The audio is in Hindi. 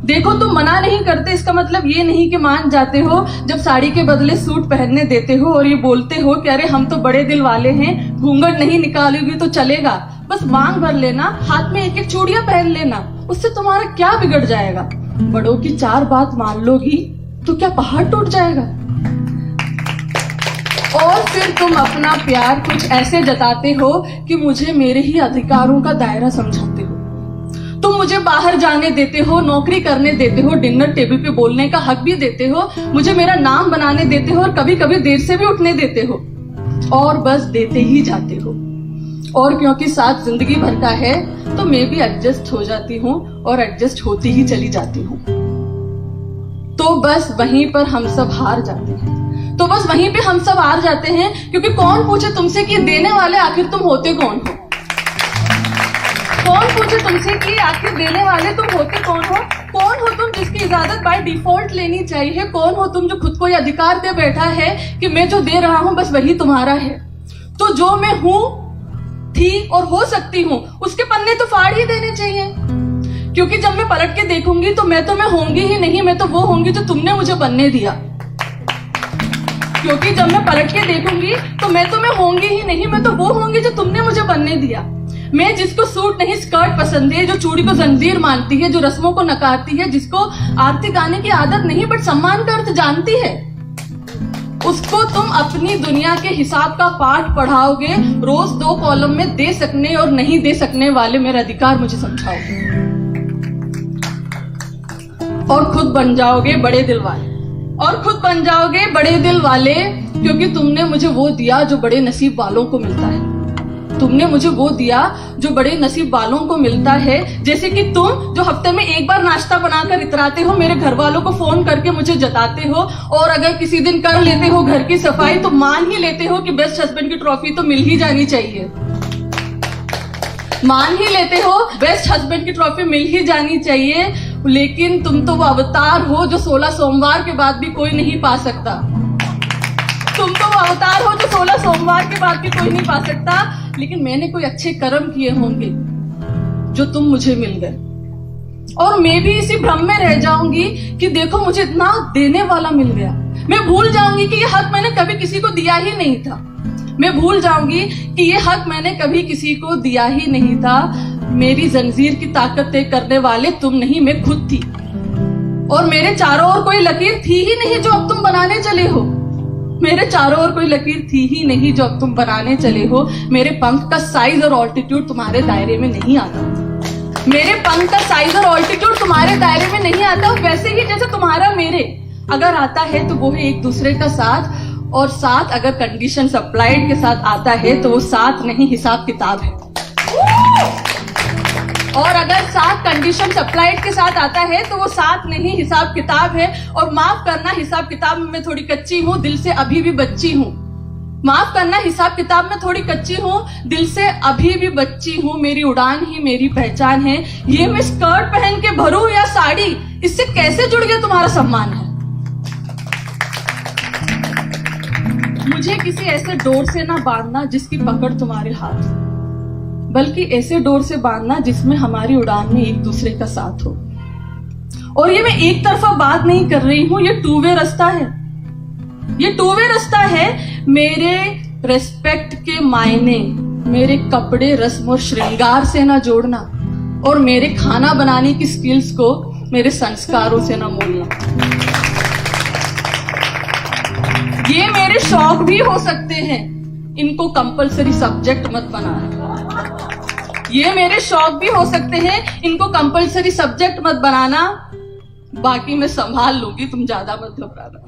देखो तुम मना नहीं करते, इसका मतलब ये नहीं कि मान जाते हो जब साड़ी के बदले सूट पहनने देते हो और ये बोलते हो कि अरे हम तो बड़े दिल वाले हैं, घूंघट नहीं निकालोगी तो चलेगा, बस मांग भर लेना, हाथ में एक एक चूड़ियां पहन लेना, उससे तुम्हारा क्या बिगड़ जाएगा। बड़ों की 4 बात मान लोगी तो क्या पहाड़ टूट जाएगा। और फिर तुम अपना प्यार कुछ ऐसे जताते हो कि मुझे मेरे ही अधिकारों का दायरा समझाते हो। तुम मुझे बाहर जाने देते हो, नौकरी करने देते हो, डिनर टेबल पे बोलने का हक भी देते हो, मुझे मेरा नाम बनाने देते हो और कभी कभी देर से भी उठने देते हो, और बस देते ही जाते हो। और क्योंकि साथ जिंदगी भर का है तो मैं भी एडजस्ट हो जाती हूँ और एडजस्ट होती ही चली जाती हूँ। तो बस वहीं पर हम सब हार जाते हैं, तो बस वहीं पे हम सब हार जाते हैं, क्योंकि कौन पूछे तुमसे कि देने वाले आखिर तुम होते कौन हो। कौन पूछे तुमसे कि आखिर देने वाले तुम होते कौन हो। कौन हो तुम जिसकी इजाजत बाय डिफॉल्ट लेनी चाहिए। कौन हो तुम जो खुद को ये अधिकार दे बैठा है कि मैं जो दे रहा हूं बस वही तुम्हारा है। तो जो मैं हूं, थी और हो सकती हूं, उसके पन्ने तो फाड़ ही देने चाहिए, क्योंकि जब मैं पलट के देखूंगी तो मैं होंगी ही नहीं, मैं तो वो होंगी जो तुमने मुझे बनने दिया। क्योंकि जब मैं पलट के देखूंगी तो मैं होंगी ही नहीं, मैं तो वो होंगी जो तुमने मुझे बनने दिया। मैं जिसको सूट नहीं स्कर्ट पसंद है, जो चूड़ी को जंजीर मानती है, जो रस्मों को नकारती है, जिसको आरती गाने की आदत नहीं बट सम्मान का अर्थ जानती है, उसको तुम अपनी दुनिया के हिसाब का पाठ पढ़ाओगे, रोज 2 कॉलम में दे सकने और नहीं दे सकने वाले मेरा अधिकार मुझे समझाओगे, और खुद बन जाओगे बड़े दिल वाले। और खुद बन जाओगे बड़े दिल वाले, क्योंकि तुमने मुझे वो दिया जो बड़े नसीब वालों को मिलता है। तुमने मुझे वो दिया जो बड़े नसीब वालों को मिलता है। जैसे कि तुम जो हफ्ते में एक बार नाश्ता बनाकर इतराते हो, मेरे घर वालों को फोन करके मुझे जताते हो, और अगर किसी दिन कर लेते हो घर की सफाई तो मान ही लेते हो कि बेस्ट हस्बैंड की ट्रॉफी तो मिल ही जानी चाहिए। मान ही लेते हो बेस्ट हस्बैंड की ट्रॉफी मिल ही जानी चाहिए। लेकिन तुम तो वो अवतार हो जो 16 सोमवार के बाद भी कोई नहीं पा सकता। तुम तो वो अवतार हो जो 16 सोमवार के बाद भी कोई नहीं पा सकता। लेकिन मैंने कोई अच्छे कर्म किए होंगे जो तुम मुझे मिल गए, और मैं भी इसी भ्रम में रह जाऊंगी कि देखो मुझे इतना देने वाला मिल गया। मैं भूल जाऊंगी कि ये हक मैंने कभी किसी को दिया ही नहीं था। मैं भूल जाऊंगी कि ये हक मैंने कभी किसी को दिया ही नहीं था। मेरी जंजीर की ताकत तय करने वाले तुम नहीं, मैं खुद थी, और मेरे चारों ओर कोई लकीर थी ही नहीं जो अब तुम बनाने चले हो। मेरे चारों ओर कोई लकीर थी ही नहीं जो अब तुम बनाने चले हो। मेरे पंख का साइज और ऑल्टीट्यूड तुम्हारे दायरे में नहीं आता। मेरे पंख का साइज और ऑल्टीट्यूड तुम्हारे दायरे में नहीं आता। वैसे ही जैसे तुम्हारा मेरे अगर आता है तो वो है एक दूसरे का साथ, और साथ अगर कंडीशन अप्लाइड के साथ आता है तो वो साथ नहीं हिसाब किताब है। और अगर साथ कंडीशन अप्लाइड के साथ आता है तो वो साथ नहीं हिसाब किताब है। और माफ करना, हिसाब किताब में मैं थोड़ी कच्ची हूँ, दिल से अभी भी बच्ची हूँ। माफ करना, हिसाब किताब में थोड़ी कच्ची हूँ, दिल से अभी भी बच्ची हूँ। मेरी उड़ान ही मेरी पहचान है। ये मैं स्कर्ट पहन के भरूं या साड़ी, इससे कैसे जुड़ गया तुम्हारा सम्मान है। मुझे किसी ऐसे डोर से ना बांधना जिसकी पकड़ तुम्हारे हाथ हो, बल्कि ऐसे डोर से बांधना जिसमें हमारी उड़ान में एक दूसरे का साथ हो। और ये मैं एक तरफा बात नहीं कर रही हूं, ये 2 वे रास्ता है। ये 2 वे रास्ता है। मेरे रेस्पेक्ट के मायने मेरे कपड़े, रस्म और श्रृंगार से ना जोड़ना, और मेरे खाना बनाने की स्किल्स को मेरे संस्कारों से ना मोड़ना। ये मेरे शौक भी हो सकते हैं, इनको कंपलसरी सब्जेक्ट मत बनाना। ये मेरे शौक भी हो सकते हैं, इनको कंपलसरी सब्जेक्ट मत बनाना। बाकी मैं संभाल लूंगी, तुम ज्यादा मत घबराना।